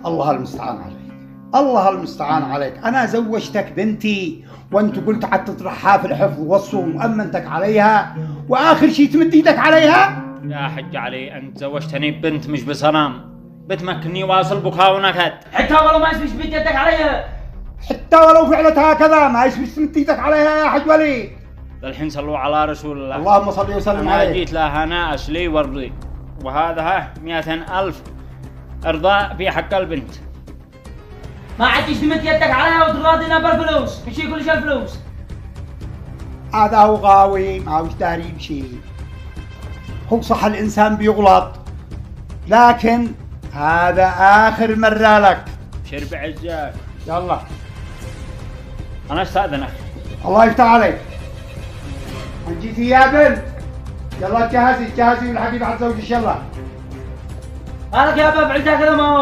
الله المستعان عليك، الله المستعان عليك. أنا زوجتك بنتي وأنت قلت حتى تطرحها في الحفظ والصوم وأمنتك عليها، وآخر شيء تمد إيدك عليها. يا حج علي، أنت زوجتني بنت مش بصنم، بتمكنني واصل بكاء ونكد. حتى ولو ما يسمش تمد يدك عليها، حتى ولو فعلت هكذا ما يسمح تمد إيدك عليها يا حج ولي. الحين صلوا على رسول الله. اللهم صل وسلم أنا عليه. جيت لها ناس لي ورضي، وهذا 200,000 إرضاء في حق البنت. ما عادش تمد يدك عليها وتراضينا بالفلوس، مش كل شيء الفلوس. هذا هو غاوي ما هوش داري بشيء. هو صح الإنسان بيغلط، لكن هذا آخر مرة لك. شر بعزك. يلا أنا استأذنك. الله يفتح عليك. أنت جيتي يا بنت، يلا جهزي والحقي بعد زوجك. يلا مالك يا باب عندها كذا ما هو